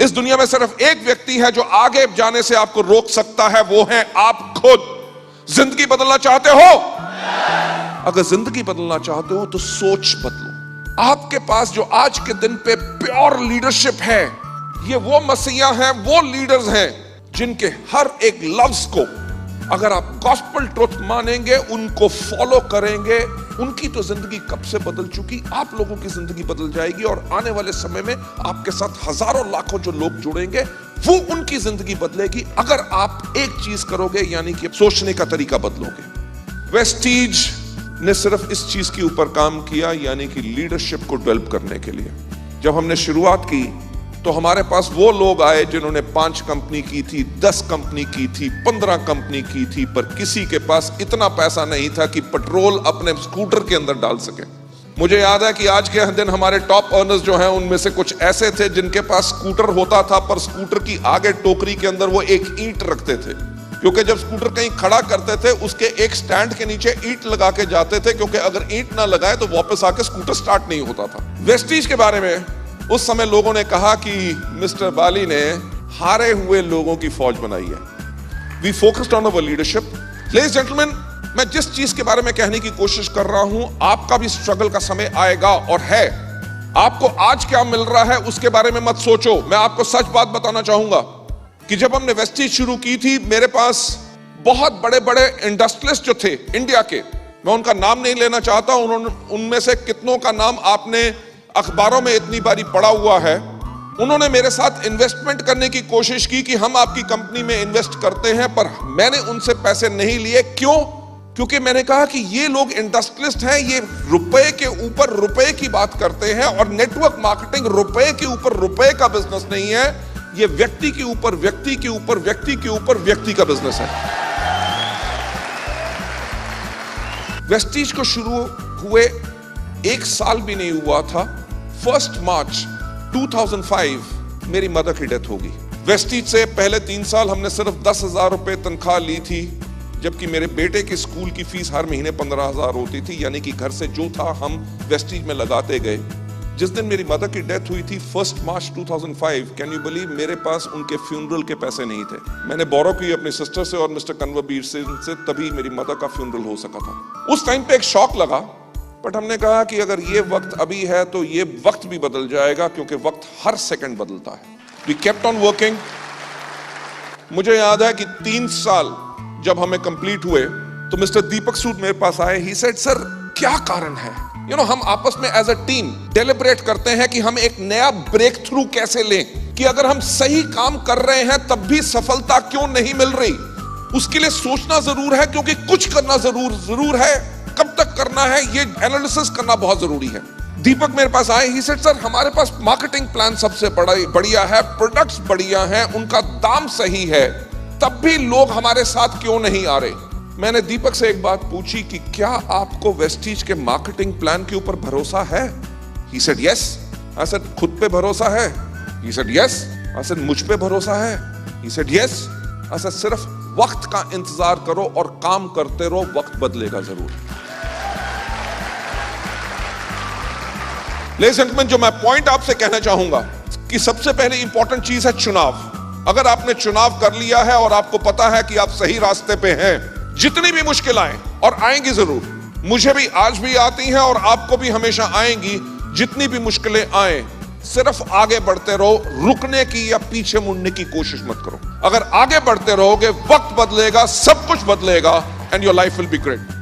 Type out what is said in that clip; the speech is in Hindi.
इस दुनिया में सिर्फ एक व्यक्ति है जो आगे जाने से आपको रोक सकता है, वो है आप खुद। जिंदगी बदलना चाहते हो? अगर जिंदगी बदलना चाहते हो तो सोच बदलो। आपके पास जो आज के दिन पे प्योर लीडरशिप है, ये वो मसीहा हैं, वो लीडर्स हैं जिनके हर एक लफ्ज को अगर आप गॉस्पेल ट्रुथ मानेंगे, उनको फॉलो करेंगे, उनकी तो जिंदगी कब से बदल चुकी, आप लोगों की जिंदगी बदल जाएगी। और आने वाले समय में आपके साथ हजारों लाखों जो लोग जुड़ेंगे, वो उनकी जिंदगी बदलेगी अगर आप एक चीज करोगे, यानी कि सोचने का तरीका बदलोगे। वेस्टीज ने सिर्फ इस चीज के ऊपर काम किया, यानी कि लीडरशिप को डेवलप करने के लिए। जब हमने शुरुआत की तो हमारे पास वो लोग आए जिन्होंने 5 कंपनी की थी, 10 कंपनी की थी, 15 कंपनी की थी, पर किसी के पास इतना पैसा नहीं था कि पेट्रोल अपने स्कूटर के अंदर डाल सके। मुझे याद है कि आज के दिन हमारे टॉप अर्नर्स जो हैं, उनमें से कुछ ऐसे थे जिनके पास स्कूटर होता था, पर स्कूटर की आगे टोकरी के अंदर वो एक ईंट रखते थे, क्योंकि जब स्कूटर कहीं खड़ा करते थे उसके एक स्टैंड के नीचे ईंट लगा के जाते थे, क्योंकि अगर ईंट ना लगाए तो वापस आके स्कूटर स्टार्ट नहीं होता था। वेस्टीज के बारे में उस समय लोगों ने कहा कि मिस्टर बाली ने हारे हुए लोगों की फौज बनाई है। We focused on our leadership. Ladies gentleman, मैं जिस चीज के बारे में कहने की कोशिश कर रहा हूं, आपका भी स्ट्रगल का समय आएगा और है। आपको आज क्या मिल रहा है उसके बारे में मत सोचो। मैं आपको सच बात बताना चाहूंगा कि जब हमने वेस्टीज शुरू की थी, मेरे पास बहुत बड़े बड़े इंडस्ट्रियलिस्ट जो थे इंडिया के, मैं उनका नाम नहीं लेना चाहता, उनमें से कितनों का नाम आपने अखबारों में इतनी बारी पड़ा हुआ है, उन्होंने मेरे साथ इन्वेस्टमेंट करने की कोशिश की कि हम आपकी कंपनी में इन्वेस्ट करते हैं, पर मैंने उनसे पैसे नहीं लिए। क्यों? क्योंकि मैंने कहा कि ये लोग इंडस्ट्रियलिस्ट हैं, ये रुपए के ऊपर रुपए की बात करते हैं, और नेटवर्क मार्केटिंग रुपए के ऊपर रुपए का बिजनेस नहीं है, ये व्यक्ति के ऊपर व्यक्ति के ऊपर व्यक्ति के ऊपर व्यक्ति का बिजनेस है। वेस्टीज को शुरू हुए 1 साल भी नहीं हुआ था, 1 मार्च 2005 मेरी मदर की डेथ होगी। वेस्टीज से पहले 3 साल हमने सिर्फ 10,000 रुपए तनख्वाह ली थी, जबकि मेरे बेटे की स्कूल की फीस हर महीने 15,000 होती थी, यानी कि घर से जो था हम वेस्टीज में लगाते गए। जिस दिन मेरी मदर की डेथ हुई थी 1 मार्च 2005, कैन यू बिलीव, मेरे पास उनके फ्यूनरल के पैसे नहीं थे। मैंने बोरो की अपनी सिस्टर से और मिस्टर कन्वरबीर से, तभी मेरी मदर का फ्यूनरल हो सका था। उस टाइम पे एक शौक लगा, बट हमने कहा कि अगर ये वक्त अभी है तो ये वक्त भी बदल जाएगा, क्योंकि वक्त हर सेकंड बदलता है। We kept on working. मुझे याद है कि 3 साल जब हमें कंप्लीट हुए तो मिस्टर दीपक सूद मेरे पास आए। ही सेड, सर क्या कारण है, हम आपस में एज अ टीम डेलिब्रेट करते हैं कि हम एक नया ब्रेक थ्रू कैसे लें, कि अगर हम सही काम कर रहे हैं तब भी सफलता क्यों नहीं मिल रही। उसके लिए सोचना जरूर है, क्योंकि कुछ करना जरूर है, कब तक करना है ये एनालिसिस करना बहुत जरूरी है। दीपक मेरे पास आए। ही सेड, सर हमारे पास मार्केटिंग प्लान सबसे बढ़िया है, प्रोडक्ट्स बढ़िया हैं, उनका दाम सही है, तब भी लोग हमारे साथ क्यों नहीं आ रहे। मैंने दीपक से एक बात पूछी कि क्या आपको वेस्टीज के मार्केटिंग प्लान के ऊपर भरोसा है? He said yes. I said, खुद पे भरोसा है? He said yes. I said, मुझ पे भरोसा है? He said yes. I said, सिर्फ वक्त का इंतजार करो और काम करते रहो, वक्त बदलेगा जरूर। लेडीज एंड जेंटलमैन, जो मैं पॉइंट आपसे कहना चाहूंगा कि सबसे पहले इंपॉर्टेंट चीज है चुनाव। अगर आपने चुनाव कर लिया है और आपको पता है कि आप सही रास्ते पे हैं, जितनी भी मुश्किल आए, और आएंगी जरूर, मुझे भी आज भी आती हैं और आपको भी हमेशा आएंगी, जितनी भी मुश्किलें आए, सिर्फ आगे बढ़ते रहो, रुकने की या पीछे मुड़ने की कोशिश मत करो। अगर आगे बढ़ते रहोगे, वक्त बदलेगा, सब कुछ बदलेगा, and your life will be great.